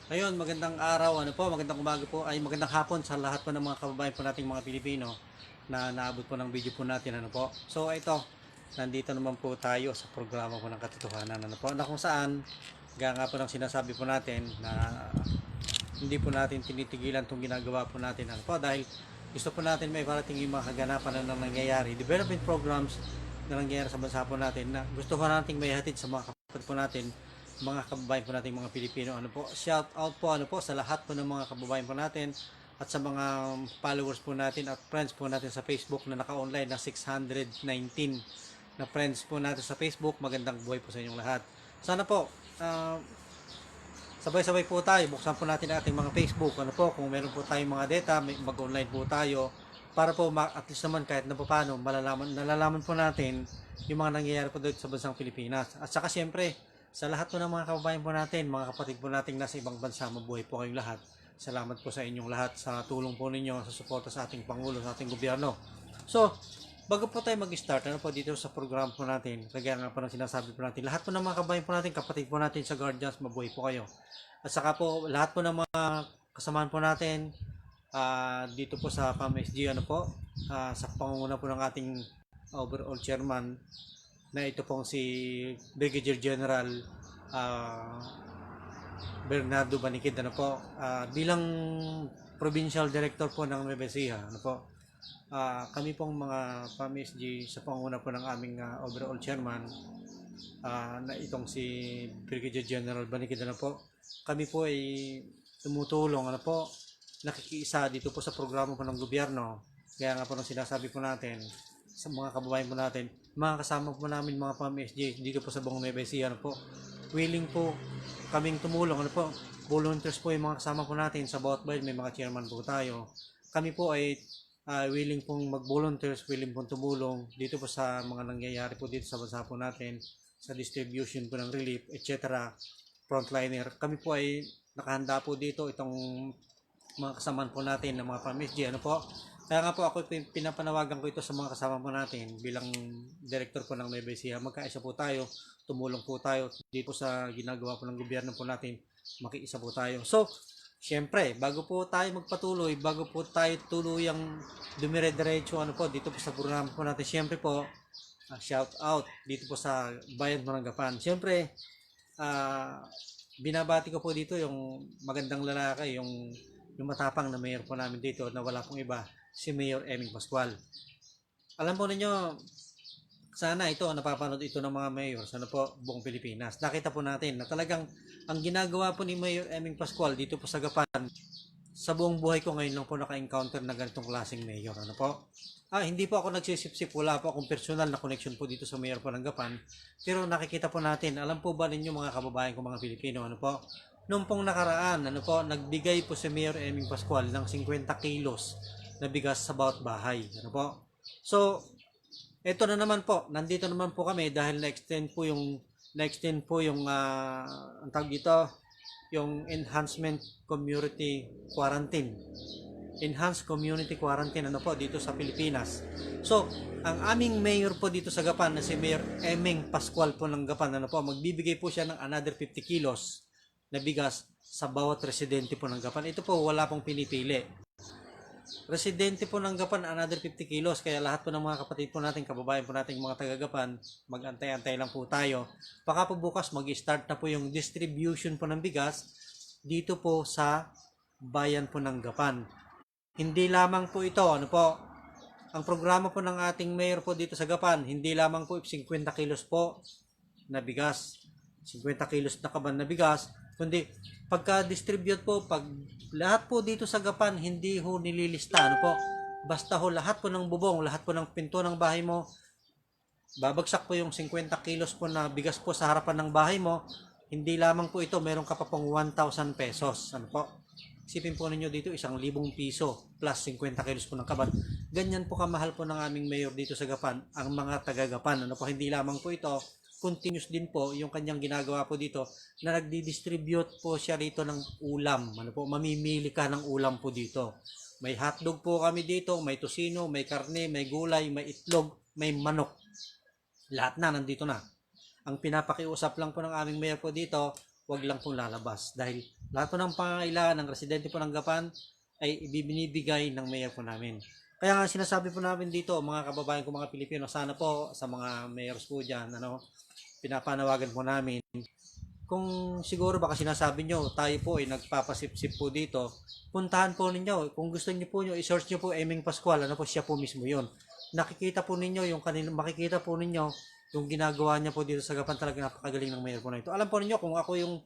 Ayun, magandang araw, magandang umaga po, ay magandang hapon sa lahat po ng mga kababayan po nating mga Pilipino na naabot po ng video po natin, So ito, nandito naman po tayo sa programa po ng katotohanan, na kung saan, gaya nga po ng sinasabi po natin na hindi po natin tinitigilan itong ginagawa po natin, dahil gusto po natin may parating yung mga kaganapan na nangyayari, development programs na nangyayari sa bansa po natin na gusto po nating may hatid sa mga kapatid po natin, mga kababayan po nating mga Pilipino. Shout out po sa lahat po ng mga kababayan po natin at sa mga followers po natin at friends po natin sa Facebook na naka-online na 619 na friends po natin sa Facebook. Magandang buhay po sa inyong lahat. Sana po sabay-sabay po tayo, buksan po natin ating mga Facebook, kung meron po tayong mga data, mag-online po tayo para po at least naman kahit na po paano nalalaman po natin yung mga nangyayari po dito sa bansang Pilipinas. At saka siyempre, sa lahat po ng mga kababayan po natin, mga kapatid po natin nasa ibang bansa, mabuhay po kayong lahat. Salamat po sa inyong lahat sa tulong po ninyo, sa suporta sa ating Pangulo, sa ating gobyerno. So, bago po tayo mag-start, dito sa program po natin, kagaya nga po ng sinasabi po natin, lahat po ng mga kababayan po natin, kapatid po natin sa Guardians, mabuhay po kayo. At saka po, lahat po ng mga kasamahan po natin, dito po sa PAMSG, sa pangunguna po ng ating overall chairman, na ito pong si Brigadier General uh, Bernardo Banikid, bilang Provincial Director po ng Nueva Ecija, kami pong mga PAMSG sa panguna po ng aming overall chairman, na itong si Brigadier General Banikid, kami po ay tumutulong, nakikiisa dito po sa programa po ng gobyerno. Kaya nga po nang sinasabi po natin sa mga kababayan po natin, mga kasama po namin mga PAMSG dito po sa buong Nueva Ecija, willing po kaming tumulong, volunteers po yung mga kasama po natin sa bawat bayan, may mga chairman po tayo. Kami po ay willing pong mag-volunteers, willing pong tumulong dito po sa mga nangyayari po dito sa bansa po natin, sa distribution po ng relief, etc. Frontliner. Kami po ay nakahanda po dito, itong mga kasamaan po natin ng mga PAMSG, Kaya nga po ako pinapanawagan ko ito sa mga kasama po natin bilang director po ng Nueva Ecija. Magkaisa po tayo, tumulong po tayo dito sa ginagawa po ng gobyerno po natin, makiisa po tayo. So, syempre, bago po tayo magpatuloy, bago po tayo tuluyang dumire-diretso dito po sa programa po natin, syempre po, shout out dito po sa Bayan Mananggapan. Syempre, binabati ko po dito yung magandang lalaki, yung matapang na mayor po namin dito na wala pong iba, si Mayor Eming Pascual. Alam po ninyo, sana ito, napapanood ito ng mga mayor, buong Pilipinas. Nakita po natin na talagang ang ginagawa po ni Mayor Eming Pascual dito po sa Gapan, sa buong buhay ko ngayon lang po naka-encounter na ganitong klaseng mayor, hindi po ako nagsisip-sip, wala po akong personal na connection po dito sa mayor po ng Gapan, pero nakikita po natin, alam po ba ninyo mga kababayan ko mga Pilipino, nung pong nakaraan, nagbigay po si Mayor Eming Pascual ng 50 kilos na bigas sa bawat bahay, So, ito na naman po, nandito naman po kami dahil na-extend po yung ang tawag dito, yung enhancement community quarantine. Enhanced community quarantine dito sa Pilipinas. So, ang aming mayor po dito sa Gapan na si Mayor Eming Pascual po ng Gapan, magbibigay po siya ng another 50 kilos na bigas sa bawat residente po ng Gapan. Ito po wala pong pinipili. Residente po ng Gapan, another 50 kilos. Kaya lahat po ng mga kapatid po natin, kababayan po natin, mga taga-Gapan, mag-antay-antay lang po tayo. Baka po bukas mag-start na po yung distribution po ng bigas dito po sa bayan po ng Gapan. Hindi lamang po ito, ang programa po ng ating mayor po dito sa Gapan, hindi lamang po 50 kilos po na bigas, 50 kilos na kaban na bigas, kundi pagka-distribute po, pag lahat po dito sa Gapan, hindi ho nililista, basta ho lahat po ng bubong, lahat po ng pinto ng bahay mo, babagsak po yung 50 kilos po na bigas po sa harapan ng bahay mo, hindi lamang po ito, meron ka pa pong 1,000 pesos, Isipin po ninyo dito, 1,000 piso plus 50 kilos po ng kaban. Ganyan po kamahal po ng aming mayor dito sa Gapan, ang mga taga-Gapan. Hindi lamang po ito, continuous din po yung kanyang ginagawa po dito na nagdi-distribute po siya rito ng ulam. Mamimili ka ng ulam po dito. May hotdog po kami dito, may tosino, may karne, may gulay, may itlog, may manok. Lahat na nandito na. Ang pinapakiusap lang po ng aming mayor po dito, wag lang pong lalabas dahil Lahat po ng pangangailangan ng residente po ng Gapan ay ibibinibigay ng mayor po namin. Kaya nga sinasabi po namin dito, mga kababayan ko mga Pilipino, sana po sa mga mayors po dyan, pinapanawagan po namin, kung siguro baka sinasabi nyo, tayo po ay nagpapasipsip po dito, puntahan po ninyo. Kung gusto niyo po i-search nyo po Eming Pascual, siya po mismo yon. Nakikita po ninyo makikita po ninyo yung ginagawa niya po dito sa Gapan, talaga napakagaling ng mayor po na ito. Alam po ninyo, kung ako yung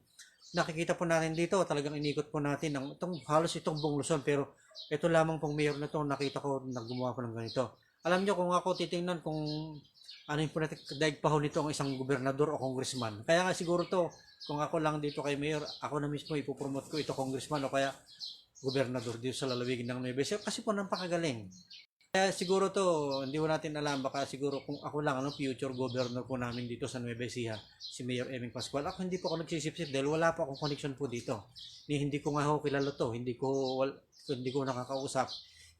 nakikita po natin dito, talagang inikot po natin halos itong buong Luzon, pero ito lamang pong mayor na to, nakita ko naggumawa po ng ganito. Alam nyo, kung ako titingnan kung ano yung daig pa ho nito ang isang gobernador o congressman. Kaya nga siguro to, kung ako lang dito kay mayor, ako na mismo ipopromote ko ito congressman o kaya gobernador dito sa lalawigan ng Nueva Ecija kasi po napakagaling. Kaya siguro to, hindi ko natin alam, baka siguro kung ako lang, future governor po namin dito sa Nueva Ecija, si Mayor Eming Pascual. Ako hindi po ako nagsisipsip dahil wala po akong connection po dito. Hindi ko nga ho kilala to, hindi ko nakakausap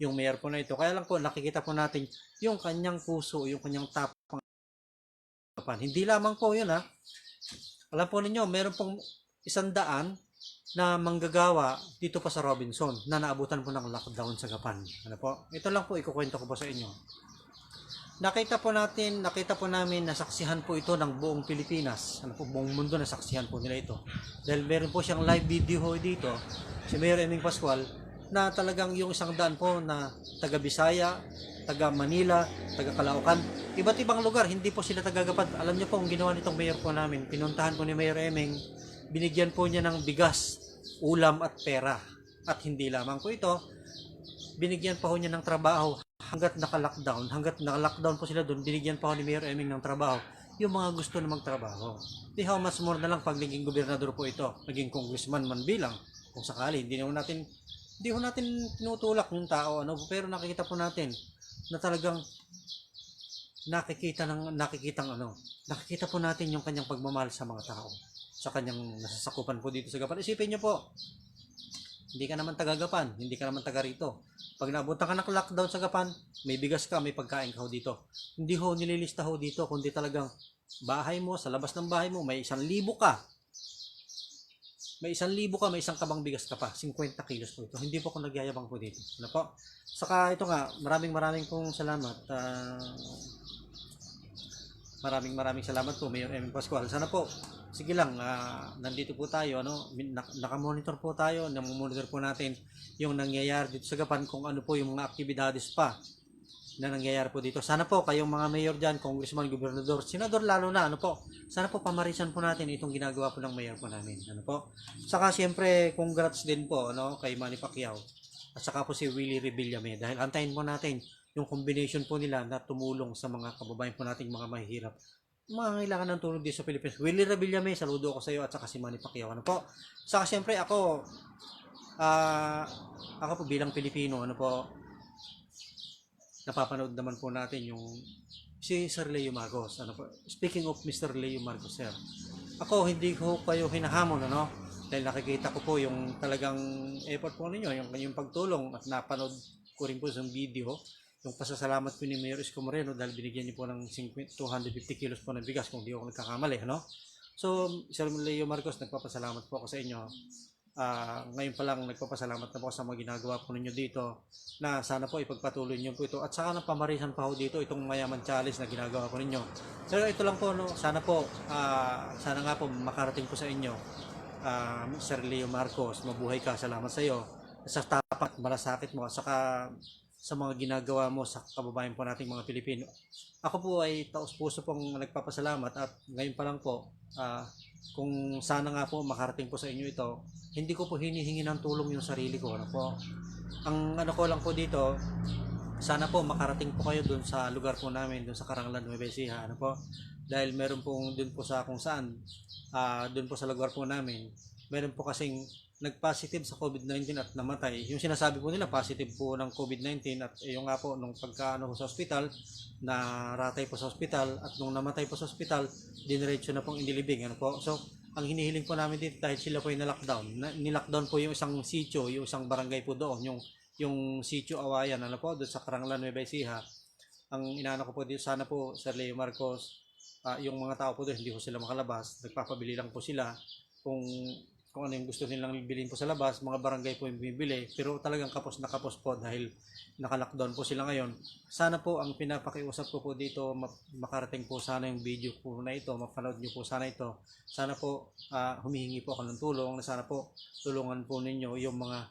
yung mayor po na ito. Kaya lang po, nakikita po natin yung kanyang puso, yung kanyang tapang. Hindi lamang po yun ha. Alam po ninyo, meron pong 100 na manggagawa dito pa sa Robinson na naabutan po ng lockdown sa Gapan. Ano po? Ito lang po ikukwento ko po sa inyo. Nakita po namin nasaksihan po ito ng buong Pilipinas. Ano po, buong mundo nasaksihan po nila ito. Dahil meron po siyang live video dito, si Mayor Eming Pascual, na talagang yung 100 po na taga Bisaya, taga Manila, taga Caloocan, iba't ibang lugar, hindi po sila taga Gapan. Alam niyo po, ang ginawa nitong mayor po namin, pinuntahan po ni Mayor Eming, binigyan po niya ng bigas, ulam at pera. At hindi lamang po ito, binigyan pa ho niya ng trabaho hanggat naka-lockdown po sila doon, binigyan pa ho ni Mayor Eming ng trabaho yung mga gusto na magtrabaho. Di how much more na lang pag naging gobernador po ito, naging congressman man bilang, kung sakali, hindi ho natin tinutulak yung tao, pero nakikita po natin na talagang nakikita po natin yung kanyang pagmamahal sa mga tao, sa kanyang nasasakupan po dito sa Gapan. Isipin nyo po, hindi ka naman taga Gapan, hindi ka naman taga rito. Pag naabutan ka ng lockdown sa Gapan, may bigas ka, may pagkain ka ho dito. Hindi ho nililista ho dito, kundi talagang bahay mo, sa labas ng bahay mo, may 1,000 ka. May 1,000 ka, may isang kabang bigas ka pa. 50 kilos po ito. Hindi po ako nagyayabang po dito. Ano po? Saka ito nga, maraming pong salamat. Maraming salamat po, Mayor Eming Pascual. Sana po, sige lang, nandito po tayo, nakamonitor po tayo, namomonitor po natin yung nangyayari dito sa Gapan, kung ano po yung mga aktibidades pa na nangyayari po dito. Sana po kayong mga mayor dyan, congressman, gobernador, senador lalo na, sana po pamarisan po natin itong ginagawa po ng mayor po namin. Saka siyempre, congrats din po, kay Manny Pacquiao. At saka po si Willie Revillame, dahil antayin po natin yung combination po nila na tumulong sa mga kababayan po nating mga mahihirap, mga kailangan ng tulong dito sa Pilipinas. Willie Revillame, saludo ako sa iyo, at saka si Manny Pacquiao. Saka siyempre ako po bilang Pilipino, napapanood naman po natin yung si Sir Leo Marcos. Speaking of Mr. Leo Marcos, sir, ako hindi ko kayo hinahamon, dahil nakikita ko po yung talagang effort po ninyo, yung pagtulong, at napanood ko rin po sa video yung pasasalamat po ni Mayor Isko Moreno dahil binigyan niyo po ng 250 kilos po ng bigas, kung di ako nagkakamali. So, Sir Leo Marcos, nagpapasalamat po ako sa inyo. Ngayon pa lang nagpapasalamat na po sa mga ginagawa po ninyo dito, na sana po ipagpatuloy niyo po ito, at saka ng pamarisan pa ho dito itong Mayaman Challenge na ginagawa po ninyo. Pero ito lang po, sana nga po makarating po sa inyo, Sir Leo Marcos, mabuhay ka, salamat sa iyo sa tapat malasakit mo, at saka sa mga ginagawa mo sa kababayan po nating mga Pilipino. Ako po ay taos-puso pong nagpapasalamat, at ngayon pa lang po, kung sana nga po makarating po sa inyo ito, hindi ko po hinihingi ng tulong yung sarili ko. Ang ko lang po dito, sana po makarating po kayo dun sa lugar po namin, dun sa Karanglan, Nueva Ecija, dahil meron pong dun po sa kung saan, dun po sa lugar po namin, meron po kasing nag-positive sa COVID-19 at namatay. Yung sinasabi po nila positive po ng COVID-19, at yung nga po nung pagkaano sa ospital, na ratay po sa ospital, at nung namatay po sa ospital, diniretso na pong inilibing. So, ang hinihiling po namin dito, dahil sila po yung nilockdown po yung isang sitio, yung isang barangay po doon, yung sitio Awayan, doon sa Karanglan, Nueva Ecija. Ang inaano ko po dito, sana po, Sir Leo Marcos, yung mga tao po doon, hindi po sila makalabas, nagpapabili lang po sila. Kung kung ano yung gusto nilang bilhin po sa labas, mga barangay po yung bibili, pero talagang kapos na kapos po dahil naka-lockdown po sila ngayon. Sana po ang pinapakiusap ko po dito, makarating po sana yung video po na ito, mapanood nyo po sana ito. Sana po humihingi po ako ng tulong, na sana po tulungan po ninyo yung mga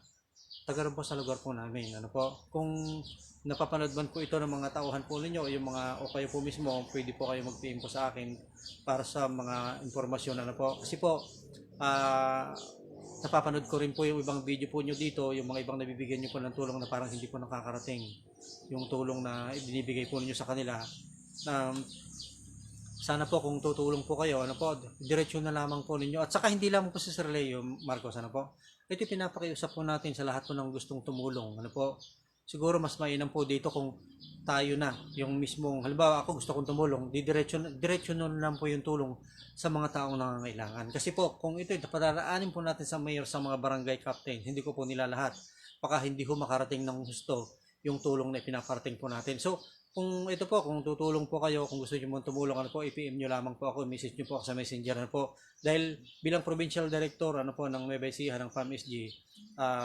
taga po sa lugar po namin. Ano po, kung napapanood man po ito ng mga tauhan po ninyo, yung mga o kayo po mismo, pwede po kayo mag-PM po sa akin para sa mga informasyon. Ano po, kasi po napapanood ko rin po yung ibang video po nyo dito, yung mga ibang nabibigyan nyo po ng tulong na parang hindi po nakakarating yung tulong na ibinibigay po ninyo sa kanila. Sana po kung tutulong po kayo, ano po, diretsyon na lamang po ninyo. At saka hindi lamang po si Sir Leo Marcos, ano po, ito pinapakiusap po natin sa lahat po ng gustong tumulong, ano po. Siguro mas mainam po dito kung tayo na, yung mismong, halimbawa ako gusto kong tumulong, diretsyon na lang po yung tulong sa mga taong nangangailangan. Kasi po, kung ito, padaraanin po natin sa mayor, sa mga barangay captain, hindi ko po nila lahat. Baka hindi ho makarating ng gusto yung tulong na pinaparating po natin. So, kung ito po, kung tutulong po kayo, kung gusto niyo mong tumulong, ano po, i-PM nyo lamang po ako, message nyo po ako sa messenger, ano po. Dahil bilang provincial director, ano po, ng Nueva Ecija, ng FAMSG,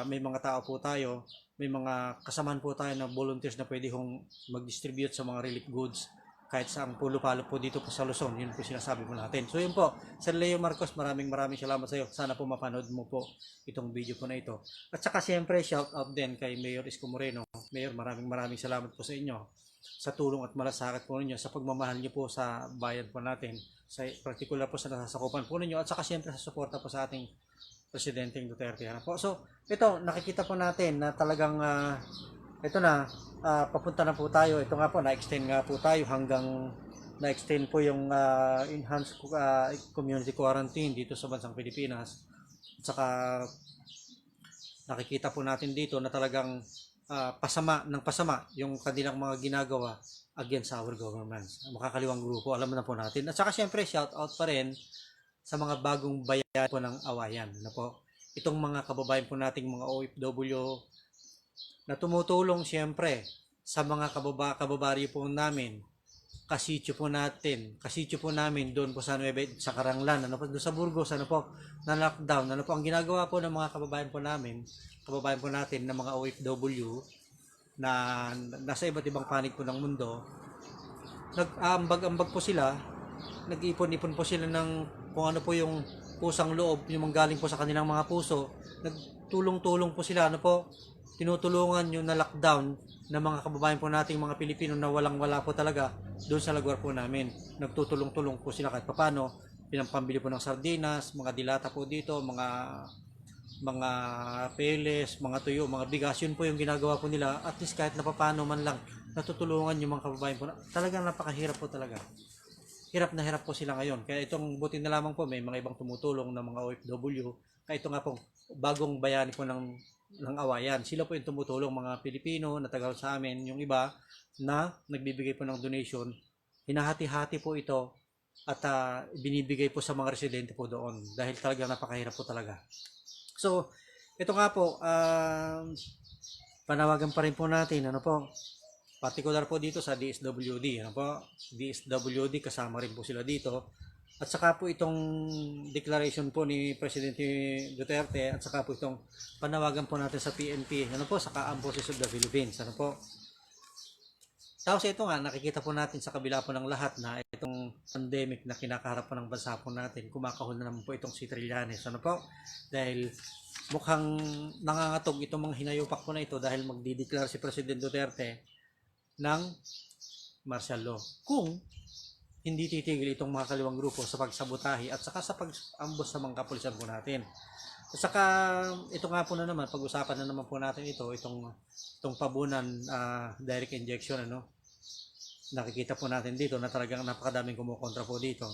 may mga tao po tayo, may mga kasamahan po tayo na volunteers na pwede hong mag-distribute sa mga relief goods kahit sa ang pulo-palo po dito po sa Luzon. Yun po sinasabi po natin. So yun po, Sir Leo Marcos, maraming salamat sa iyo. Sana po mapanood mo po itong video po na ito. At saka siyempre, shout out din kay Mayor Isko Moreno. Mayor, maraming salamat po sa inyo sa tulong at malasakit po ninyo sa pagmamahal niyo po sa bayan po natin, sa particular po sa nasasakupan po ninyo, at saka siyempre sa suporta po sa ating Presidenteng Duterte. Ano po? So, ito, nakikita po natin na talagang ito na, papunta na po tayo. Ito nga po, na-extend nga po tayo hanggang na-extend po yung enhanced community quarantine dito sa bansang Pilipinas. At saka nakikita po natin dito na talagang pasama yung kanilang mga ginagawa against our government. Makakaliwang grupo, alam na po natin. At saka syempre, shout out pa rin sa mga bagong bayan po ng awayan. Ano po? Itong mga kababayan po nating mga OFW na tumutulong syempre sa mga kababaryo po namin, kasityo po namin doon po sa sa Karanglan, ano po, doon sa Burgos, ano po, na lockdown. Ano po, ang ginagawa po ng mga kababayan po natin na mga OFW na nasa iba't ibang panig po ng mundo, nag-aambag-ambag po sila, nag-ipon-ipon po sila ng kung ano po yung pusang loob, yung manggaling po sa kanilang mga puso, nagtulong-tulong po sila, ano po, tinutulungan yung na lockdown ng mga kababayan po nating mga Pilipino na walang-wala po talaga doon sa lugar po namin. Nagtutulong-tulong po sila kahit papano, pinampambili po ng sardinas, mga dilata po dito, mga peles, mga tuyo, mga bigas, yun po yung ginagawa po nila. At least kahit napapano man lang, natutulungan yung mga kababayan po. Talagang napakahirap po talaga. Hirap na hirap po sila ngayon. Kaya itong buti na lamang po, may mga ibang tumutulong ng mga OFW. Kaya ito nga po, bagong bayani po ng awayan. Sila po yung tumutulong, mga Pilipino na tagal sa amin. Yung iba na nagbibigay po ng donation, hinahati-hati po ito at binibigay po sa mga residente po doon. Dahil talagang napakahirap po talaga. So, ito nga po, panawagan pa rin po natin, ano po, particular po dito sa DSWD, ano po, DSWD, kasama rin po sila dito. At saka po itong declaration po ni Presidente Duterte, at saka po itong panawagan po natin sa PNP, ano po, sa Armed Forces of the Philippines, ano po. Tapos ito nga, nakikita po natin sa kabila po ng lahat na itong pandemic na kinakaharap po ng bansa po natin, kumakahon na naman po itong si Trillanes. Ano po? Dahil mukhang nangangatog itong mga hinayupak po na ito dahil magdideklara si President Duterte ng martial law. Kung hindi titigil itong mga kaliwang grupo sa pagsabotahe at saka sa pag-ambos sa mga kapulisan po natin. At saka ito nga po na naman, pag-usapan na naman po natin itong pabunan direct injection, ano. Nakikita po natin dito na talagang napakadaming kumukontra po dito.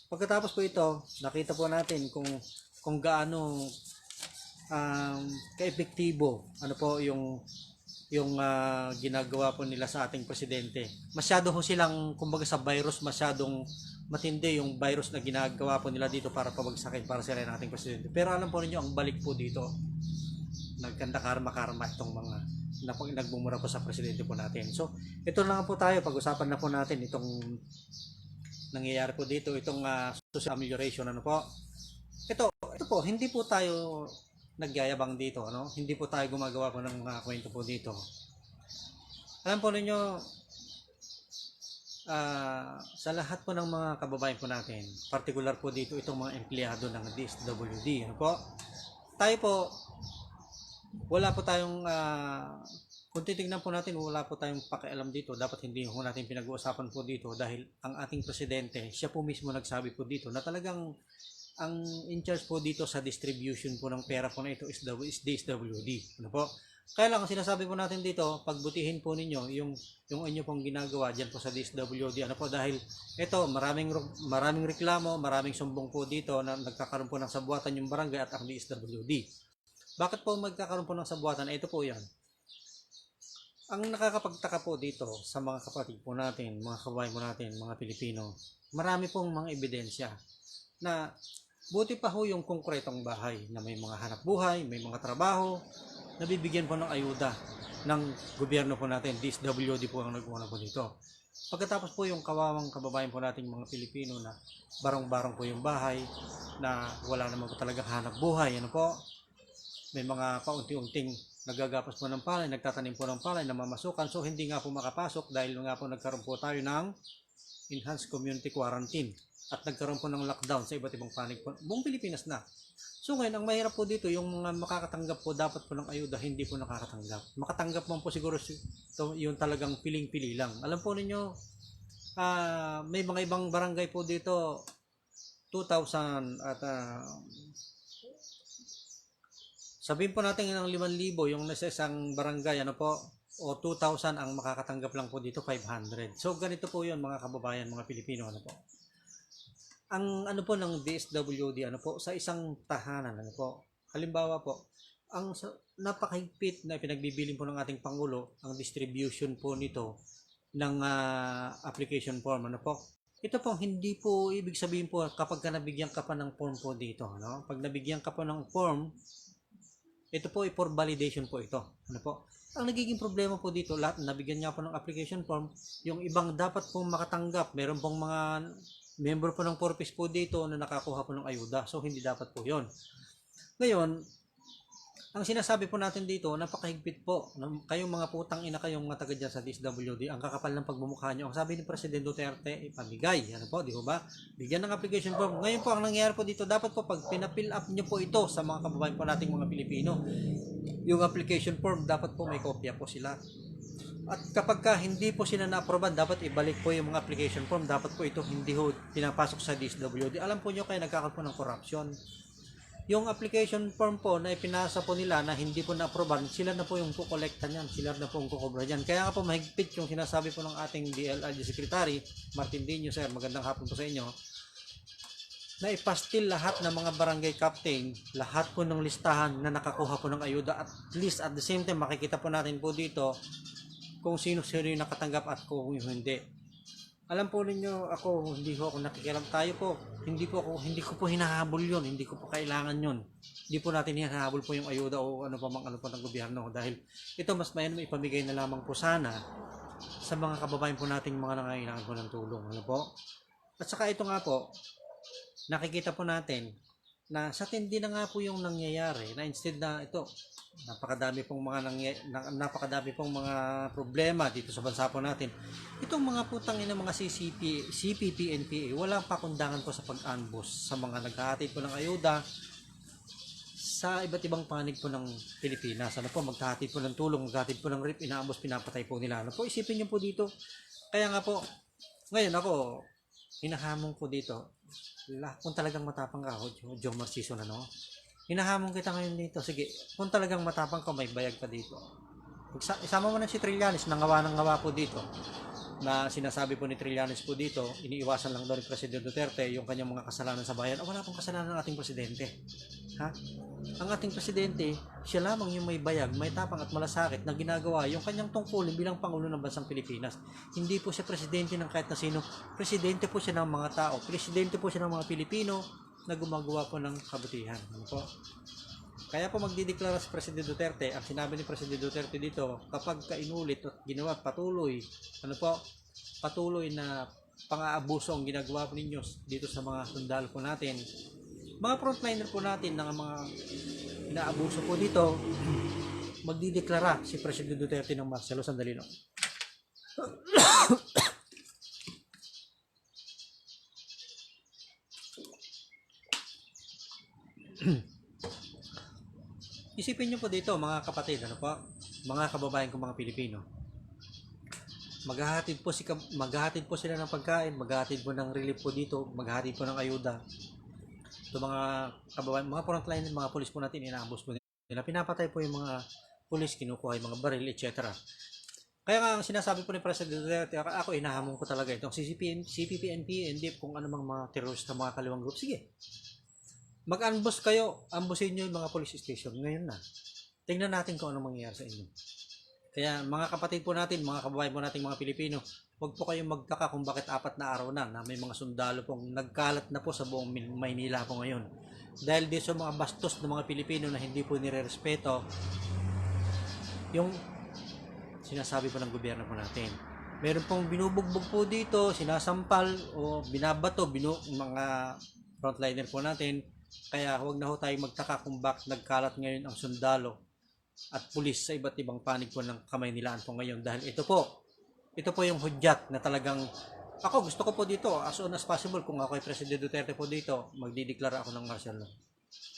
Pagkatapos po ito, nakita po natin kung gaano kaepektibo ano po yung ginagawa po nila sa ating presidente. Masyado ho silang, kumbaga sa virus, masyadong matindi yung virus na ginagawa po nila dito para pabagsakin, para sila ng ating presidente. Pero alam po ninyo, ang balik po dito, nagkanda karma itong mga nagmumura po sa presidente po natin. So, ito lang po tayo, pag-usapan na po natin itong nangyayari po dito, itong social amelioration, ano po. Ito po, hindi po tayo nagyayabang dito, no? Hindi po tayo gumagawa po ng mga kwento po dito. Alam po ninyo, sa lahat po ng mga kababayan po natin, particular po dito itong mga empleyado ng DSWD, ano po? Tayo po, wala po tayong, kung titignan po natin, wala po tayong pakialam dito. Dapat hindi po natin pinag-uusapan po dito dahil ang ating presidente, siya po mismo nagsabi po dito na talagang ang in charge po dito sa distribution po ng pera po na ito is DSWD. Ano po? Kaya lang ang sinasabi po natin dito, pagbutihin po ninyo yung inyo pong ginagawa diyan po sa DSWD. Ano po? Dahil ito, maraming reklamo, maraming sumbong po dito na nagkakaroon po ng sabuatan yung barangay at ang DSWD. Bakit po magkakaroon po ng sabuatan? Ito po 'yan. Ang nakakapagtaka po dito sa mga kapatid po natin, mga kababayan po natin, mga Pilipino, marami pong mga ebidensya na buti pa ho yung konkretong bahay na may mga hanap buhay, may mga trabaho, nabibigyan po ng ayuda ng gobyerno po natin. DSWD po ang nagkuha po dito. Pagkatapos po yung kawawang kababayan po nating mga Pilipino na barong-barong po yung bahay, na wala naman po talaga hanap buhay, ano po, may mga paunti-unting nagagapas po ng palay, nagtatanim po ng palay, namamasukan, so hindi nga po makapasok dahil nga po nagkaroon po tayo ng enhanced community quarantine at nagkaroon po ng lockdown sa iba't ibang panig po, buong Pilipinas na. So ngayon, ang mahirap po dito, yung mga makakatanggap po dapat po ng ayuda, hindi po nakakatanggap. Makatanggap mo po siguro yung talagang piling-pili lang. Alam po ninyo, may mga ibang barangay po dito, 2,000 at sabihin po natin ng 5,000 yung nasa isang barangay, ano po, o 2,000 ang makakatanggap lang po dito, 500. So ganito po yun mga kababayan, mga Pilipino, ano po. Ang ano po ng DSWD, ano po, sa isang tahanan, ano po, halimbawa po, ang napakahigpit na pinagbibilin po ng ating Pangulo, ang distribution po nito ng application form, ano po. Ito po, hindi po ibig sabihin po kapag nabigyan ka pa ng form po dito, ano? Pag nabigyan ka po ng form, ito po ay for validation po ito. Ano po? Ang nagiging problema po dito, lahat nabigyan niya po ng application form, yung ibang dapat pong makatanggap, meron pong mga member po ng purpose po dito na nakakuha po ng ayuda. So hindi dapat po 'yon. Ngayon, ang sinasabi po natin dito, napakahigpit po. Kayong mga putang ina, kayong mga taga dyan sa DSWD, ang kakapal ng pagmumukha nyo. Ang sabi ni Presidente Duterte, ipamigay. Ano po, di ba? Bigyan ng application form. Ngayon po, ang nangyayari po dito, dapat po pag pinapill up nyo po ito sa mga kababayan po nating mga Pilipino, yung application form, dapat po may kopya po sila. At kapag hindi po sila na-aproban, dapat ibalik po yung mga application form. Dapat po ito hindi ho pinapasok sa DSWD. Alam po nyo kayo nagkakaroon po ng corruption. Yung application form po na ipinasa po nila na hindi po na-aproban, sila na po yung kukolekta niyan, sila na po yung kukobra niyan. Kaya nga po mahigpit yung sinasabi po ng ating DLRG Secretary, Martin Dino, sir, magandang hapon po sa inyo, na ipastil lahat ng mga barangay captain, lahat po ng listahan na nakakuha po ng ayuda, at least at the same time makikita po natin po dito kung sino-sino yung nakatanggap at kung hindi. Alam po ninyo, hindi ko ako nakikialam, tayo po, hindi ko po hinahabol yun, hindi ko po kailangan yun. Hindi po natin hinahabol po yung ayuda o ano pa ng gobyerno, dahil ito mas may ipamigay na lamang po sana sa mga kababayan po nating mga nangangailangan po ng tulong. Ano po? At saka ito nga po, nakikita po natin na sa tindi na nga po yung nangyayari, na instead na ito, napakadami pong mga problema dito sa bansa po natin. Itong mga putang ina, mga CPP, NPA, walang pakundangan po sa pag-ambush sa mga naghahatid po ng ayuda sa iba't ibang panig po ng Pilipinas. Ano po, maghahatid po ng tulong, maghahatid po ng rip, inaambos, pinapatay po nila. Ano po, isipin niyo po dito. Kaya nga po, ngayon ako, hinahamon ko dito, kung talagang matapang ka, Jomar Season, ano, hinahamon kita ngayon dito. Sige, kung talagang matapang ka, may bayag ka dito. Isama mo na si Trillanes, nangawa po dito, na sinasabi po ni Trillanes po dito, iniiwasan lang daw ni Presidente Duterte yung kanyang mga kasalanan sa bayan. Wala pong kasalanan ng ating presidente. Ha? Ang ating presidente, siya lamang yung may bayag, may tapang at malasakit na ginagawa yung kanyang tungkulin bilang Pangulo ng Bansang Pilipinas. Hindi po siya presidente ng kahit na sino. Presidente po siya ng mga tao. Presidente po siya ng mga Pilipino na gumagawa po ng kabutihan. Ano po? Kaya po magdideklara si Presidente Duterte, ang sinabi ni Presidente Duterte dito, kapag kainulit at ginawa patuloy na pang-aabuso ang ginagawa po ninyo dito sa mga sundalo po natin, Mga frontliner po natin ng mga inaabuso po dito, magdideklara si President Duterte ng martial law. Sandali lang. Isipin nyo po dito mga kapatid, ano po, mga kababayan kong mga Pilipino. Maghahatid po sila ng pagkain, maghahatid po ng relief po dito, maghahatid po ng ayuda. Ito mga kababayan, mga frontline, mga pulis po natin, inaambos po nila. Pinapatay po yung mga pulis, kinukuha yung mga baril, etc. Kaya nga ang sinasabi po ni President Duterte, ako inahamon ko talaga itong CPP, NPA, NDF, kung ano mga terrorista, mga kaliwang group. Sige, mag-ambush kayo, ambusin nyo yung mga police station. Ngayon na. Tingnan natin kung ano mangyayari sa inyo. Kaya mga kapatid po natin, mga kababayan po natin, mga Pilipino, huwag po kayong magtaka kung bakit 4 na araw na may mga sundalo pong nagkalat na po sa buong Maynila po ngayon. Dahil dito sa mga bastos ng mga Pilipino na hindi po nirerespeto yung sinasabi po ng gobyerno po natin. Meron pong binubugbog po dito, sinasampal o binabato mga frontliner po natin. Kaya huwag na ho tayong magtaka kung bakit nagkalat ngayon ang sundalo at pulis sa iba't ibang panig po ng Kamaynilaan po ngayon. Dahil ito po yung hudyat na talagang ako gusto ko po dito as soon as possible. Kung ako ay President Duterte po dito, magdideklara ako ng martial law.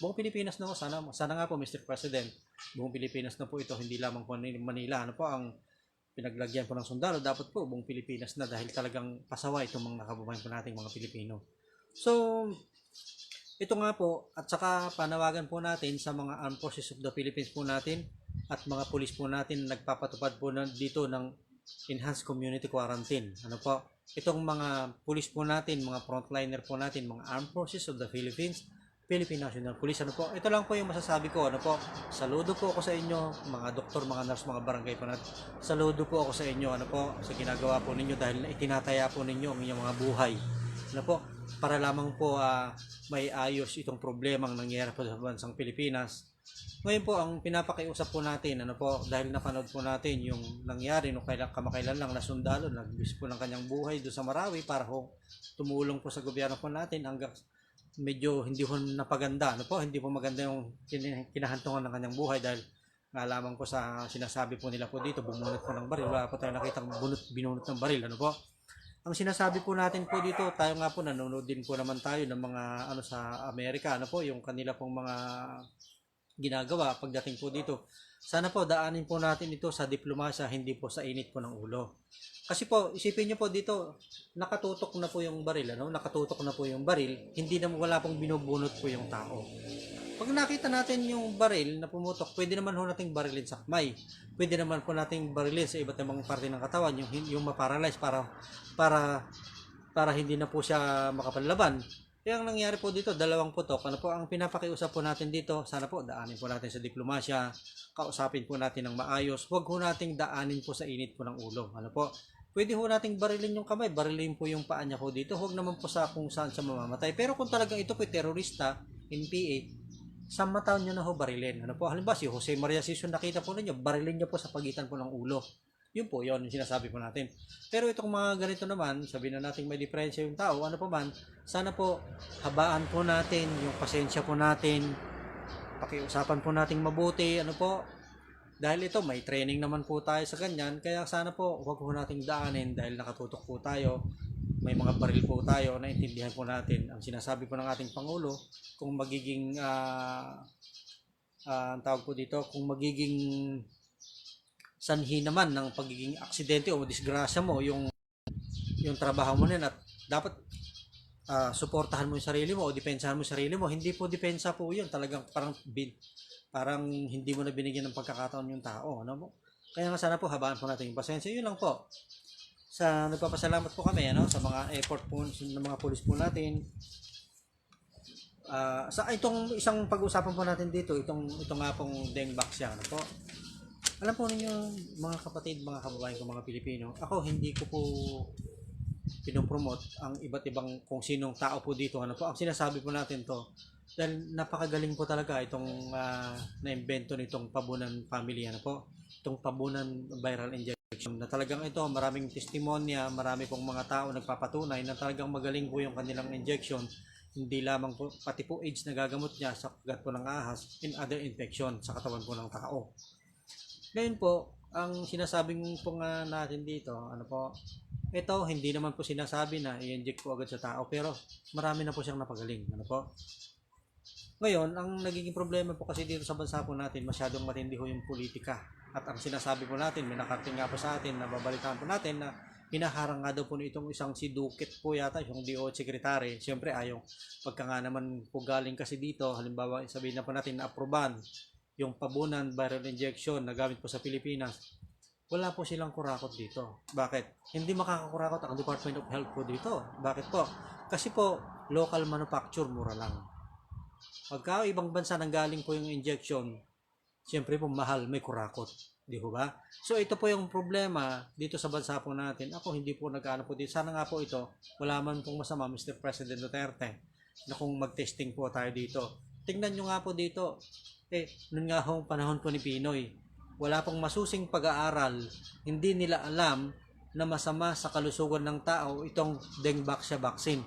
Buong Pilipinas na po, sana nga po Mr. President, buong Pilipinas na po ito, hindi lamang po Manila. Ano po ang pinaglagyan po ng sundalo, dapat po buong Pilipinas na dahil talagang pasaway itong mga kababayan po nating mga Pilipino. So, ito nga po, at saka panawagan po natin sa mga Armed Forces of the Philippines po natin at mga pulis po natin na nagpapatupad po dito ng enhanced community quarantine. Ano po? Itong mga pulis po natin, mga frontliner po natin, mga Armed Forces of the Philippines, Philippine National Police. Ano po? Ito lang po yung masasabi ko. Ano po? Saludo po ako sa inyo, mga doktor, mga nurse, mga barangay po natin. Saludo po ako sa inyo. Ano po? Sa ginagawa po ninyo dahil itinataya po ninyo ang inyong mga buhay. Ano po? Para lamang po may ayos itong problemang nangyayari po sa bansang Pilipinas. Ngayon po ang pinapakiusap po natin, ano po, dahil napanood po natin yung nangyari nung kamakailan lang na sundalo, nagbis po ng kanyang buhay doon sa Marawi para ho tumulong po sa gobyerno po natin hanggang medyo hindi po napaganda, ano po, hindi po maganda yung kinahantungan ng kanyang buhay dahil nga lamang po sa sinasabi po nila po dito, bumunot po ng baril, wala po tayo nakitang binunot ng baril, ano po. Ang sinasabi po natin po dito, tayo nga po nanonood din po naman tayo ng mga sa Amerika, ano po, yung kanila pong mga ginagawa pagdating po dito. Sana po daanin po natin ito sa diplomasya, hindi po sa init po ng ulo. Kasi po, isipin niyo po dito, nakatutok na po yung baril, ano? Nakatutok na po yung baril, hindi na wala pong binubunot po yung tao. Pag nakita natin yung baril na pumutok, pwede naman ho nating barilin sa kamay. Pwede naman po nating barilin sa iba't ibang parte ng katawan, yung ma-paralyze para hindi na po siya makapanlaban. Kaya ang nangyari po dito, 2 putok. Ano po ang pinapakiusap po natin dito? Sana po daanin po natin sa diplomasya, kausapin po natin ng maayos. Huwag ho nating daanin po sa init po ng ulo. Ano po? Pwede ho nating barilin yung kamay, barilin po yung paa niya po dito. Huwag naman po sa kung saan siya mamamatay. Pero kung talagang ito po terorista, NPA, sa mata nyo na ho barilin. Ano po? Halimbawa si Jose Maria Sison, nakita po ninyo, barilin niya po sa pagitan po ng ulo. Yun po, yun yung sinasabi po natin. Pero itong mga ganito naman, sabihin na natin may diferensya yung tao, ano po man, sana po habaan po natin yung pasensya po natin, pakiusapan po nating mabuti, ano po, dahil ito may training naman po tayo sa ganyan, kaya sana po huwag po nating daanin dahil nakatutok po tayo, may mga baril po tayo, naintindihan po natin ang sinasabi po ng ating Pangulo, kung magiging ang tawag po dito, kung magiging sanhi naman ng pagiging aksidente o disgrasya mo yung trabaho mo na at dapat suportahan mo yung sarili mo o depensahan mo yung sarili mo. Hindi po depensa po yun, talagang parang hindi mo na binigyan ng pagkakataon yung tao, ano po. Kaya nga sana po habaan po natin yung pasensya. Yun lang po. Nagpapasalamat po kami sa mga effort po ng mga pulis po natin. Sa itong isang pag-usapan po natin dito, itong nga pong Dengbax siya, ano po. Alam po ninyo mga kapatid, mga kababayan ko, mga Pilipino, ako hindi ko po pinopromote ang iba't ibang kung sinong tao po dito, ano po. Ang sinasabi po natin to dahil napakagaling po talaga itong na-invento nitong Pabunan family, ano po. Itong Pabunan viral injection na talagang ito, maraming testimonya, marami pong mga tao nagpapatunay na talagang magaling po yung kanilang injection. Hindi lamang po, pati po AIDS na gagamot niya sa kagat po ng ahas and other infection sa katawan po ng tao. Ngayon po, ang sinasabing po nga natin dito, ano po, ito hindi naman po sinasabi na i-inject po agad sa tao, pero marami na po siyang napagaling. Ano po? Ngayon, ang nagiging problema po kasi dito sa bansa po natin, masyadong matindi ho yung politika. At ang sinasabi po natin, may nakarating nga po sa atin, na babalitaan po natin na hinaharang nga daw po itong isang si Duquet po yata, yung DO Secretary. Siyempre ayaw, pagka nga naman po galing kasi dito, halimbawa sabihin na po natin na aproban yung pabunan viral injection na gamit po sa Pilipinas, wala po silang kurakot dito. Bakit? Hindi makakakurakot ang Department of Health po dito. Bakit po? Kasi po, local manufacture, mura lang. Pagka ibang bansa nang galing po yung injection, siyempre po mahal, may kurakot. Di ba? So ito po yung problema dito sa bansa po natin. Ako hindi po nag-ano po dito. Sana nga po ito, wala man pong masama Mr. President Duterte na kung mag-testing po tayo dito. Tingnan nyo nga po dito. Noon nga hong panahon po ni Pinoy, wala pong masusing pag-aaral, hindi nila alam na masama sa kalusugan ng tao itong Dengvaxia vaccine.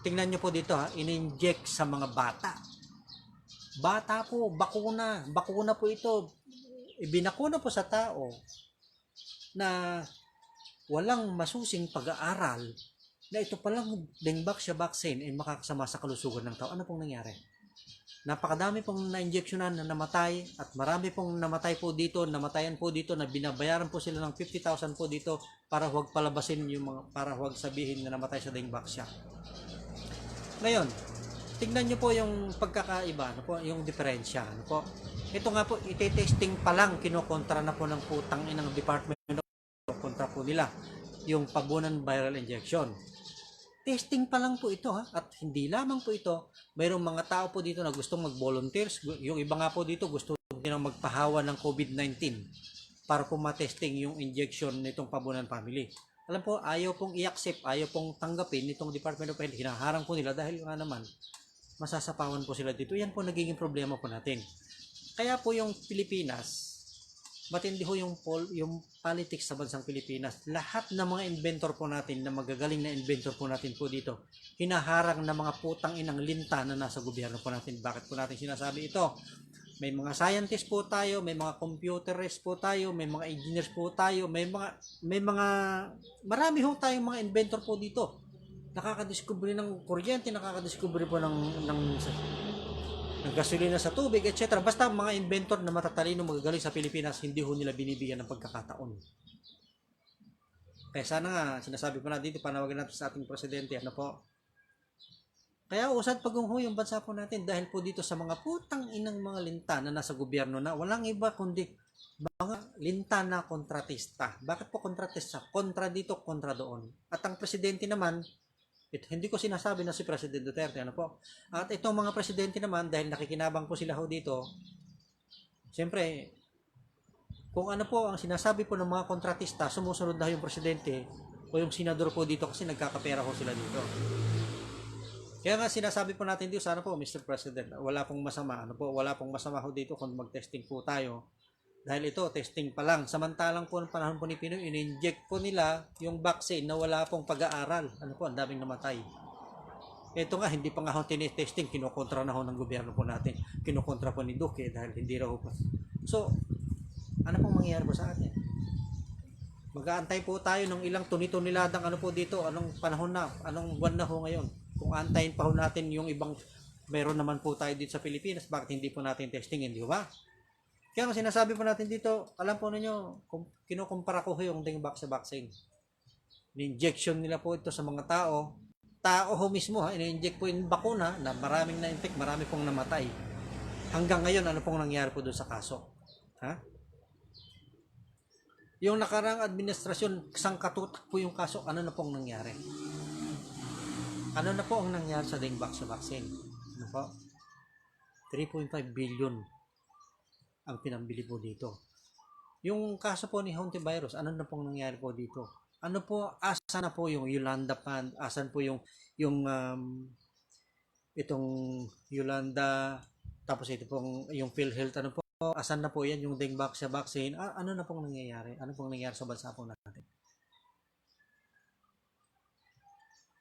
Tingnan nyo po dito ha, in-inject sa mga bata. Bata po, bakuna po ito. Ibinakuna po sa tao na walang masusing pag-aaral na ito palang Dengvaxia vaccine ay makakasama sa kalusugan ng tao. Ano pong nangyari? Napakadami pong na-injectionan na namatay at marami pong namatay po dito, namatayan po dito na binabayaran po sila ng 50,000 po dito para huwag palabasin yung mga, para huwag sabihin na namatay sa Dengvaxia. Ngayon, tingnan nyo po yung pagkakaiba, ano po, yung diferensya, ano po. Ito nga po, ite-testing pa lang, kinokontra na po ng putang inang department, kontra po nila, yung pabunan viral injection. Testing pa lang po ito ha, at hindi lamang po ito, mayroong mga tao po dito na gustong mag-volunteers, yung iba nga po dito gusto din magpahawa ng COVID-19 para po matesting yung injection nitong pabunan family. Alam po, ayaw pong i-accept, ayaw pong tanggapin nitong Department of Health, hinaharang po nila dahil nga naman, masasapawan po sila dito. Yan po nagiging problema po natin. Kaya po yung Pilipinas, matindi ho yung politics sa bansang Pilipinas. Lahat ng mga inventor po natin, na magagaling na inventor po natin po dito, hinaharang na mga putang inang linta na nasa gobyerno po natin. Bakit po natin sinasabi ito? May mga scientists po tayo, may mga computerists po tayo, may mga engineers po tayo, may mga marami ho tayong mga inventor po dito. Nakakadiscover ng kuryente, nakakadiscover po ng gasolina sa tubig, etc. Basta mga inventor na matatalino, magagaling sa Pilipinas, hindi ho nila binibigyan ng pagkakataon. Kaya sana nga, sinasabi po na dito, panawagan natin sa ating presidente, ano po. Kaya usad pagungho yung bansa po natin dahil po dito sa mga putang inang mga linta na nasa gobyerno na walang iba kundi mga linta na kontratista. Bakit po kontratista? Kontra dito, kontra doon. At ang presidente naman, hindi ko sinasabi na si President Duterte, ano po. At itong mga presidente naman, dahil nakikinabang po sila ho dito, siyempre, kung ano po ang sinasabi po ng mga kontratista, sumusunod na yung presidente o yung senador po dito kasi nagkakapera ho sila dito. Kaya nga sinasabi po natin dito, sana po Mr. President, wala pong masama, ano po, wala pong masama ho dito kung mag-testing po tayo. Dahil ito, testing pa lang. Samantalang po ng panahon po ni Pinoy, in-inject po nila yung vaccine na wala pong pag-aaral. Ano po, ang daming namatay. Ito nga, hindi pa nga ho tinitesting, kinokontra na ho ng gobyerno po natin. Kinokontra po ni Duque dahil hindi raw po. So, ano pong mangyayari po sa atin? Mag-aantay po tayo ng ilang tuni-tuniladang ano po dito, anong panahon na, anong buwan na ho ngayon. Kung antayin pa ho natin yung ibang, meron naman po tayo dito sa Pilipinas, bakit hindi po natin testing, hindi ba? Kaya ang sinasabi po natin dito, alam po ninyo, kinukumpara ko yung Dengvaxia vaccine. Ni-injection nila po ito sa mga tao ho mismo ha, ini-inject po yung bakuna na maraming na-infect, marami pong namatay. Hanggang ngayon, ano pong nangyari po doon sa kaso? Ha? Yung nakarang administrasyon, sangkatutak po yung kaso, ano na pong nangyari? Ano na po ang nangyari sa Dengvaxia vaccine? Ano po? 3.5 billion ang pinambili po dito. Yung kaso po ni hantavirus, ano na pong nangyari po dito? Ano po, asa na po yung Yolanda Fund, asan po yung itong Yolanda, tapos ito pong yung PhilHealth, ano po, asan na po yan yung Dengvaxia vaccine, ano na pong nangyayari? Ano pong nangyayari sa bansa po natin?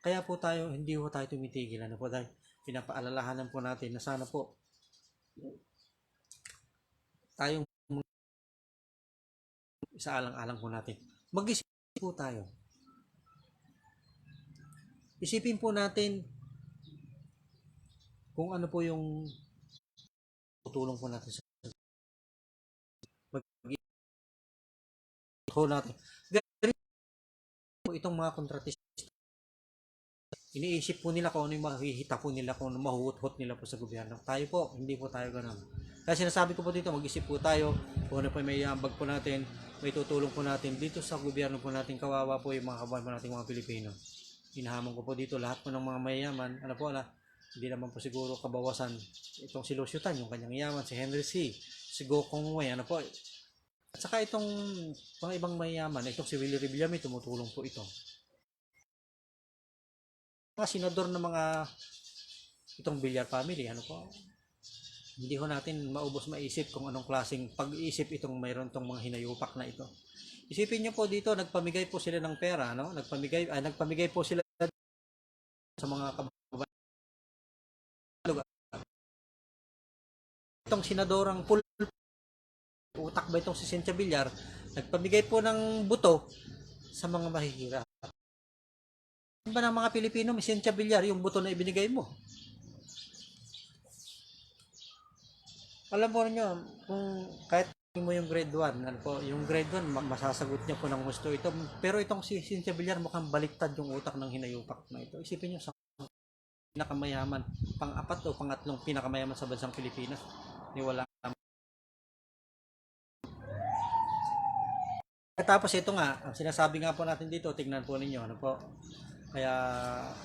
Kaya po tayo, hindi po tayo tumitigil, ano po, dahil pinapaalalahanan po natin na sana po tayong isaalang-alang po natin. Mag-isip po tayo. Isipin po natin kung ano po yung tutulong po natin sa natin. Itong mga kontratista, iniisip po nila kung ano yung makikita po nila, kung ano mahuhut-hut nila po sa gobyerno. Tayo po, hindi po tayo ganun. Kaya sinasabi ko po dito, mag-isip po tayo kung ano po may ambag po natin, may tutulong po natin dito sa gobyerno po natin. Kawawa po yung mga kabayan po natin mga Pilipino. Hinahamon ko po dito lahat po ng mga mayayaman, hindi naman po siguro kabawasan itong si Lucio Tan, yung kanyang yaman, si Henry C, si Gokong Wei, at saka itong mga ibang mayayaman, itong si Willie Revillame, tumutulong po ito. Mga senador na mga itong Villar family, hindi ho natin maubos maisip kung anong klaseng pag-iisip itong mayroon tong mga hinayupak na ito. Isipin niyo po dito, nagpamigay po sila ng pera, nagpamigay po sila sa mga kababayan. Itong senadorang utak ba itong si Cynthia Villar, nagpamigay po ng buto sa mga mahihirap. Ano ba ng mga Pilipino, may Cynthia Villar, yung buto na ibinigay mo? Alam po niyo, kung kahit mo yung grade 1, yung grade 1, masasagot niya po ng gusto ito. Pero itong si Cynthia Villar, mukhang baliktad yung utak ng hinayupak na ito. Isipin niyo, sa pinakamayaman, pang-apat o pangatlong pinakamayaman sa bansang Pilipinas, wala. Tapos ito nga, ang sinasabi nga po natin dito, tingnan po ninyo, Kaya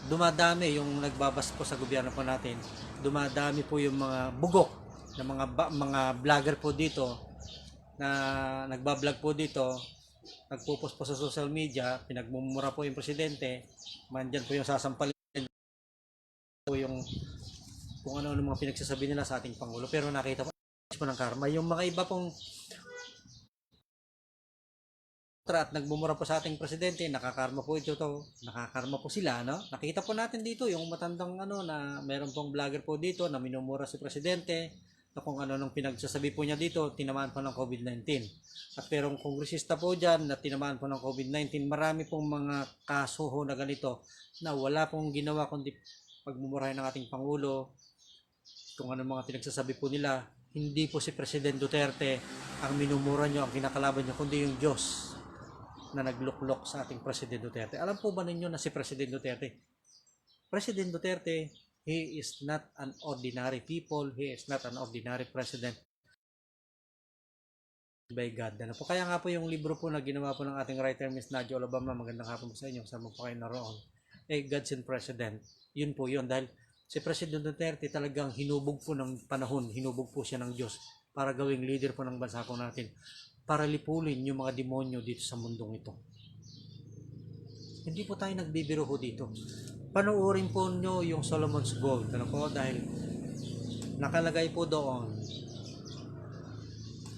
dumadami yung nagbabas po sa gobyerno po natin. Dumadami po yung mga bugok na mga vlogger po dito na nagba-vlog po dito, nagpo-post po sa social media, pinagmumura po yung presidente, mandyan po yung sasampalin po yung kung ano mga pinagsasabi nila sa ating Pangulo. Pero nakita po ng karma. Yung mga iba pong at nagmumura po sa ating presidente, nakakarma po nakakarma po sila, Nakita po natin dito yung matandang na meron pong vlogger po dito na minumura si presidente, na kung ano nung pinagsasabi po niya dito, tinamaan po ng COVID-19. At merong kongresista po dyan na tinamaan po ng COVID-19. Marami pong mga kaso na ganito na wala pong ginawa kundi pagmumurahin ng ating Pangulo, kung ano mga pinagsasabi po nila. Hindi po si President Duterte ang minumura nyo, ang kinakalaban nyo, kundi yung Diyos na nagluklok sa ating President Duterte. Alam po ba ninyo na si President Duterte? President Duterte, he is not an ordinary people. He is not an ordinary president by God. Kaya nga po yung libro po na ginawa po ng ating writer, Miss Nadia Olabama, magandang hapon po sa inyo, sama po kayo naroon. God's and President. Yun po yun. Dahil si President Duterte talagang hinubog po ng panahon, hinubog po siya ng Diyos para gawing leader po ng bansa po natin, para lipulin yung mga demonyo dito sa mundong ito. Hindi po tayo nagbibiro ho dito. Panoorin po nyo yung Solomon's Gold. Dahil nakalagay po doon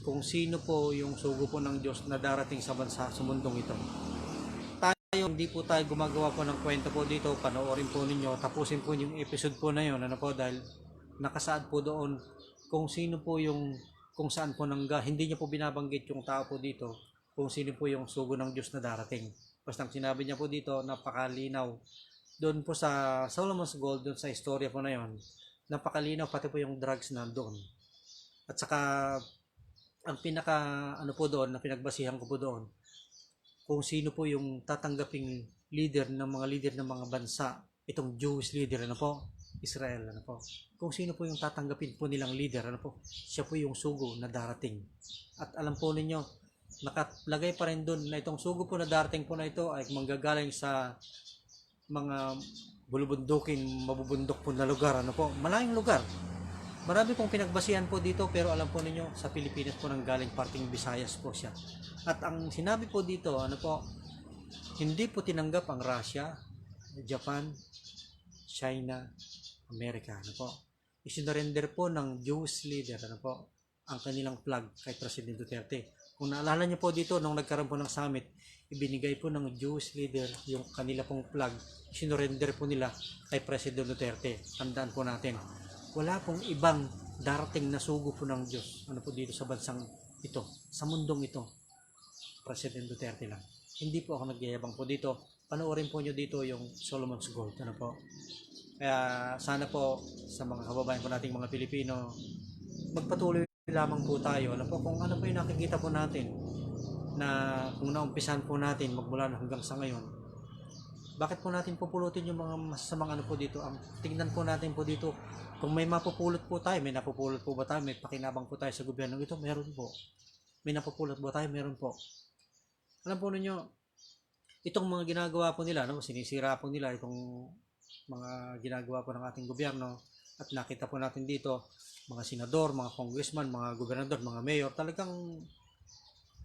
kung sino po yung sugo po ng Diyos na darating sa bansa sa mundong ito. Hindi po tayo gumagawa po ng kwento po dito. Panoorin po ninyo. Tapusin po yung episode po na yun. Dahil nakasaad po doon kung sino po yung kung saan po hindi niya po binabanggit yung tao po dito, kung sino po yung sugo ng Diyos na darating. Basta ang sinabi niya po dito, napakalinaw. Doon po sa Solomon's Gold, doon sa istorya po na yon, napakalinaw, pati po yung drugs na doon. At saka, ang pinaka, po doon, na pinagbasihan ko po doon, kung sino po yung tatanggaping leader ng mga bansa, itong Jewish leader, Israel, kung sino po yung tatanggapin po nilang leader, siya po yung sugo na darating. At alam po ninyo, nakalagay pa rin doon na itong sugo po na darating po na ito ay manggagaling sa mga mabubundok po na lugar, malayong lugar. Marami pong pinagbasihan po dito, pero alam po ninyo, sa Pilipinas po nanggaling, parting Visayas po siya. At ang sinabi po dito, hindi po tinanggap ang Russia, Japan, China, Amerika, Isinurrender po ng Jewish leader, ang kanilang flag kay President Duterte. Kung naalala niyo po dito, nung nagkaroon po ng summit, ibinigay po ng Jewish leader yung kanila pong flag, sinurrender po nila kay President Duterte. Tandaan po natin, wala pong ibang darating na sugo po ng Diyos ano po dito sa bansang ito, sa mundong ito, President Duterte lang. Hindi po ako nagyayabang po dito. Panoorin po nyo dito yung Solomon's Gold. Ano po? Kaya sana po sa mga kababayan po nating mga Pilipino, magpatuloy lamang po tayo. Ano po, kung ano po yung nakikita po natin na kung naumpisan po natin magmula na hanggang sa ngayon, bakit po natin pupulutin yung mga masasamang ano po dito? Ang tingnan po natin po dito, kung may mapupulot po tayo, may napupulot po ba tayo, may pakinabang po tayo sa gobyerno ito, meron po. May napupulot ba tayo, meron po. Alam po ninyo, itong mga ginagawa po nila, no, sinisira po nila itong mga ginagawa po ng ating gobyerno, at nakita po natin dito, mga senador, mga congressman, mga gobernador, mga mayor, talagang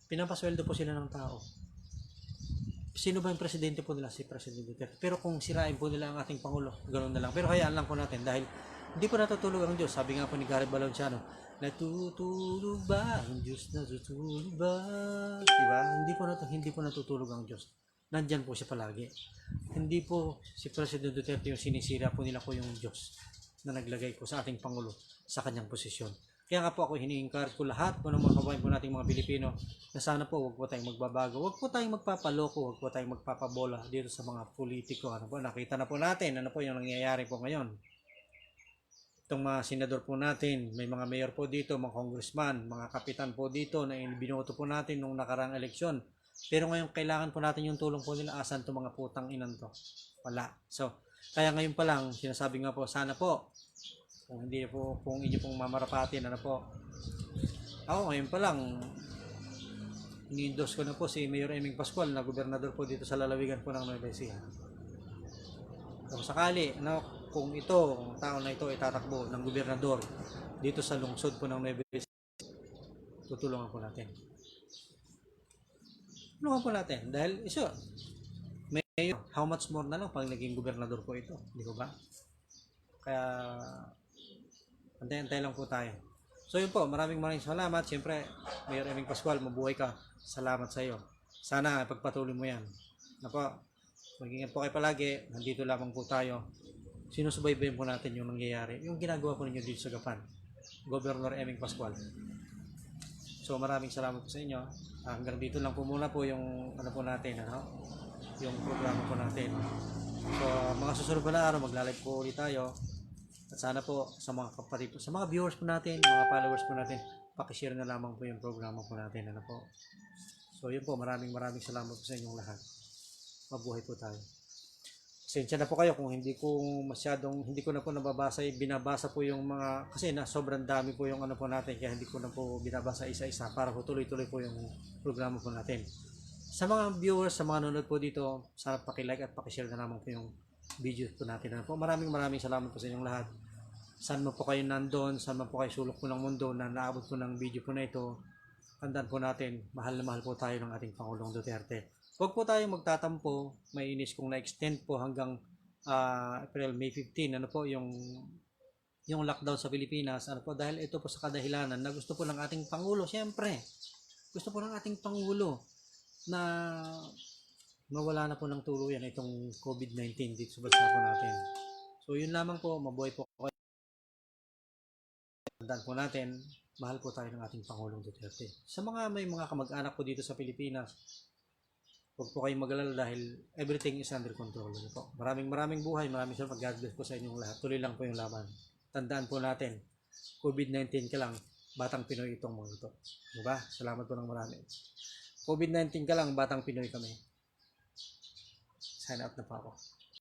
pinapasweldo po sila ng tao. Sino ba yung presidente po nila? Si President Duterte. Pero kung sirain po nila ang ating Pangulo, ganoon na lang. Pero hayaan lang po natin dahil hindi po natutulog ang Diyos. Sabi nga po ni Gareth Balenciano, natutulog ba ang Diyos? Natutulog ba? Diba? Hindi po natutulog ang Diyos. Nandyan po siya palagi. Hindi po si President Duterte yung sinisira po nila po yung Diyos na naglagay po sa ating Pangulo sa kanyang posisyon. Kaya nga po ako hini-encourage ko lahat po ng mga kabayan po nating mga Pilipino na sana po huwag po tayong magbabago, huwag po tayong magpapaloko, huwag po tayong magpapabola dito sa mga politiko. Ano po, nakita na po natin ano po yung nangyayari po ngayon. Itong mga senador po natin, may mga mayor po dito, mga congressman, mga kapitan po dito na binoto po natin nung nakarang eleksyon. Pero ngayon kailangan po natin yung tulong po nila. Asan to mga putang inan to? Wala. So, kaya ngayon pa lang, sinasabi nga po, sana po, kung hindi po, kung inyo pong mamarapatin, ano po, ako ngayon pa lang, ni-endorse ko na po si Mayor Eming Pascual na gobernador po dito sa lalawigan po ng Nueva Ecija. Kung sakali, kung ang tao na ito ay tatakbo ng gobernador dito sa lungsod po ng Nueva Ecija, tutulungan po natin. Tulungan po natin dahil Mayor, how much more na lang pag naging gobernador po ito, di ba? Kaya antay-antay lang po tayo. So yun po, maraming salamat. Siyempre, Mayor Eming Pascual, mabuhay ka. Salamat sa iyo. Sana pagpatuloy mo yan. Mag-ingat po kayo palagi. Nandito lamang po tayo. Sinusubaybayin po natin yung nangyayari. Yung ginagawa po ninyo dito sa Gapan. Governor Eming Pascual. So maraming salamat po sa inyo. Hanggang dito lang po muna po yung ano po natin, yung programa po natin. So mga susunod pa na araw, magla-live po ulit tayo. At sana po sa mga kapatid, sa mga viewers po natin, mga followers po natin, pakishare na lamang po yung programa po natin. Ano po. So yun po, maraming salamat po sa inyong lahat. Mabuhay po tayo. Pasensya na po kayo kung hindi ko na po binabasa po yung mga, kasi sobrang dami po yung ano po natin, kaya hindi ko na po binabasa isa-isa para po tuloy-tuloy po yung programa po natin. Sa mga viewers, sa mga nanonood po dito, sana paki-like at paki-share na lamang po yung video po natin. Ano po. Maraming salamat po sa inyong lahat. Saan mo po kayo nandun, saan mo po kayo sulok po ng mundo na naabot po ng video po na ito, tandaan po natin, mahal na mahal po tayo ng ating Pangulong Duterte. Huwag po tayong magtatampo, mainis kung na-extend po hanggang April, May 15, ano po, yung lockdown sa Pilipinas, ano po, dahil ito po sa kadahilanan na gusto po ng ating Pangulo, siyempre, gusto po ng ating Pangulo na mawala na po ng tuluyan itong COVID-19 dito sa bansa po natin. So yun lamang po, mabuhay po kayo. Tandaan po natin, mahal po tayo ng ating Pangulong Duterte. Sa may mga kamag-anak po dito sa Pilipinas, huwag po kayong mag-alala dahil everything is under control. Ano po. Maraming buhay, maraming salamat. God bless po sa inyong lahat. Tuloy lang po yung laban. Tandaan po natin, COVID-19 ka lang, batang Pinoy itong mga ito. Diba? Salamat po ng marami. COVID-19 ka lang, batang Pinoy kami. Sign out na po ako.